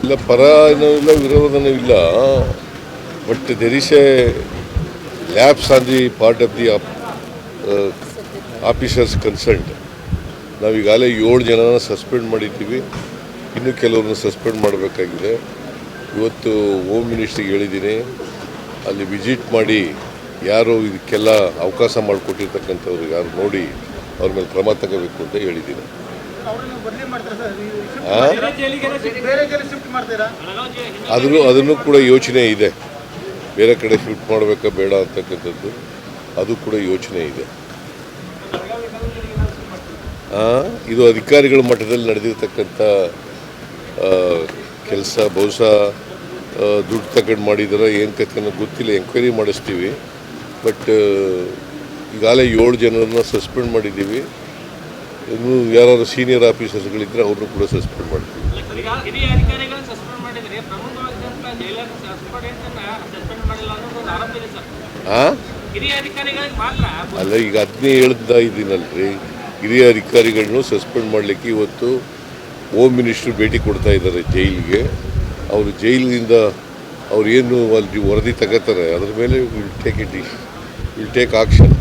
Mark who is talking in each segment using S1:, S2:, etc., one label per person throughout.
S1: ಇಲ್ಲ, ಪರ ಏನೂ ಇಲ್ಲ, ವಿರೋಧನೂ ಇಲ್ಲ. But there is a lapse on the part of the officers concerned. ನಾವೀಗಾಗಲೇ 7 ಜನನ ಸಸ್ಪೆಂಡ್ ಮಾಡಿದ್ದೀವಿ. ಇನ್ನೂ ಕೆಲವ್ರನ್ನ ಸಸ್ಪೆಂಡ್ ಮಾಡಬೇಕಾಗಿದೆ. ಇವತ್ತು ಹೋಮ್ ಮಿನಿಸ್ಟ್ರಿಗೆ ಹೇಳಿದ್ದೀನಿ, ಅಲ್ಲಿ ವಿಸಿಟ್ ಮಾಡಿ ಯಾರು ಇದಕ್ಕೆಲ್ಲ ಅವಕಾಶ ಮಾಡಿಕೊಟ್ಟಿರ್ತಕ್ಕಂಥವ್ರು ಯಾರು ನೋಡಿ ಅವ್ರ ಮೇಲೆ ಕ್ರಮ ತಗೋಬೇಕು ಅಂತ ಹೇಳಿದ್ದೀನಿ. ಅದನ್ನು ಕೂಡ ಯೋಚನೆ ಇದೆ, ಬೇರೆ ಕಡೆ ಶಿಫ್ಟ್ ಮಾಡಬೇಕಾ ಬೇಡ ಅಂತಕ್ಕಂಥದ್ದು ಅದು ಕೂಡ ಯೋಚನೆ ಇದೆ. ಇದು ಅಧಿಕಾರಿಗಳ ಮಟ್ಟದಲ್ಲಿ ನಡೆದಿರ್ತಕ್ಕಂಥ ಕೆಲಸ. ಬಹುಶಃ ದುಡ್ಡು ತಗೊಂಡು ಮಾಡಿದಾರ ಏನು ಕಥೆನೋ ಗೊತ್ತಿಲ್ಲ, ಎಂಕ್ವೈರಿ ಮಾಡಿಸ್ತೀವಿ. ಬಟ್ ಈಗಾಗಲೇ 7 ಜನರನ್ನ ಸಸ್ಪೆಂಡ್ ಮಾಡಿದ್ದೀವಿ. ಇನ್ನು ಯಾರು ಸೀನಿಯರ್ ಆಫೀಸರ್ಸ್ಗಳಿದ್ದರೆ ಅವ್ರನ್ನೂ ಕೂಡ ಸಸ್ಪೆಂಡ್ ಮಾಡ್ತೀವಿ. ಅಲ್ಲ, ಈಗ ಅದನ್ನೇ ಹೇಳ್ತಾ ಇದ್ದೀನಲ್ರಿ, ಹಿರಿಯ ಅಧಿಕಾರಿಗಳನ್ನು ಸಸ್ಪೆಂಡ್ ಮಾಡಲಿಕ್ಕೆ ಇವತ್ತು ಹೋಮ್ ಮಿನಿಸ್ಟ್ರು ಭೇಟಿ ಕೊಡ್ತಾ ಇದ್ದಾರೆ ಜೈಲಿಗೆ. ಅವರು ಜೈಲಿನಿಂದ ಅವ್ರು ಏನು ಅಲ್ಲಿ ವರದಿ ತಗೋತಾರೆ ಅದ್ರ ಮೇಲೆ will take action.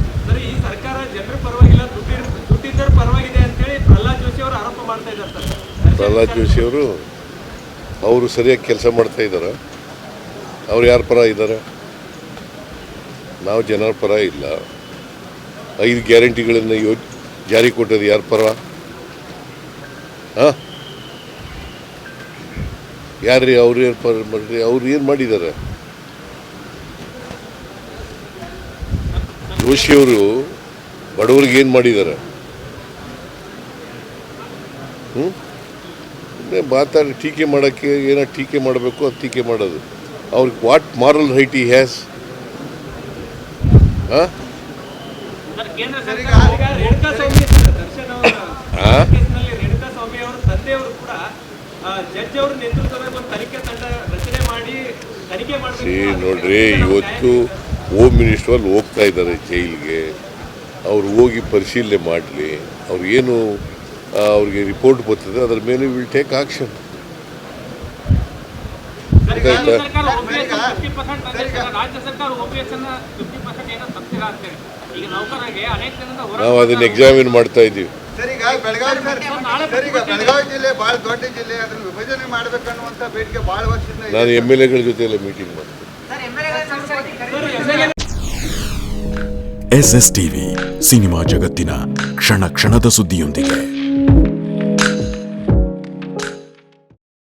S1: Prahlad Joshi ಅವರು ಸರಿಯಾಗಿ ಕೆಲಸ ಮಾಡ್ತಾ ಇದ್ದಾರೆ. ಅವ್ರು ಯಾರ ಪರ ಇದ್ದಾರೆ? ನಾವು ಜನರ ಪರ ಇಲ್ಲ. 5 ಗ್ಯಾರಂಟಿಗಳನ್ನು ಜಾರಿ ಕೊಟ್ಟದ್ದು ಯಾರ ಪರ? ಯಾರ್ರೀ? ಅವ್ರು ಏನು ಪರ ಮಾಡ್ರಿ? ಅವ್ರು ಏನು ಮಾಡಿದ್ದಾರೆ? ಜೋಶಿಯವರು ಬಡವರಿಗೆ ಏನು ಮಾಡಿದ್ದಾರೆ? ಮಾತಾಡಿ ಟೀಕೆ ಮಾಡೋಕ್ಕೆ ಏನೋ ಟೀಕೆ ಮಾಡಬೇಕು, ಅದು ಟೀಕೆ ಮಾಡೋದು. ಅವ್ರಿಗೆ ವಾಟ್ ಮಾರಲ್ ರೈಟ್ ಈ ಹ್ಯಾಸ್? ನೋಡ್ರಿ, ಇವತ್ತು ಹೋಮ್ ಮಿನಿಸ್ಟರ್ ಅಲ್ಲಿ ಹೋಗ್ತಾ ಇದ್ದಾರೆ ಜೈಲಿಗೆ. ಅವ್ರು ಹೋಗಿ ಪರಿಶೀಲನೆ ಮಾಡಲಿ. ಅವ್ರು ಏನು ಅವ್ರಿಗೆ ರಿಪೋರ್ಟ್ ಬರ್ತದೆ ಅದರ ಮೇಲೆ ವಿಲ್ ಟೇಕ್ ಆಕ್ಷನ್. ನಾವು ಅದನ್ನ ಎಕ್ಸಾಮಿನ್ ಮಾಡ್ತಾ ಇದ್ದೀವಿ. ನಾನು MLA ಜೊತೆ ಎಲ್ಲ ಮೀಟಿಂಗ್ ಮಾಡ್ತೀನಿ.
S2: SSTV ಸಿನಿಮಾ ಜಗತ್ತಿನ ಕ್ಷಣ ಕ್ಷಣದ ಸುದ್ದಿಯೊಂದಿಗೆ.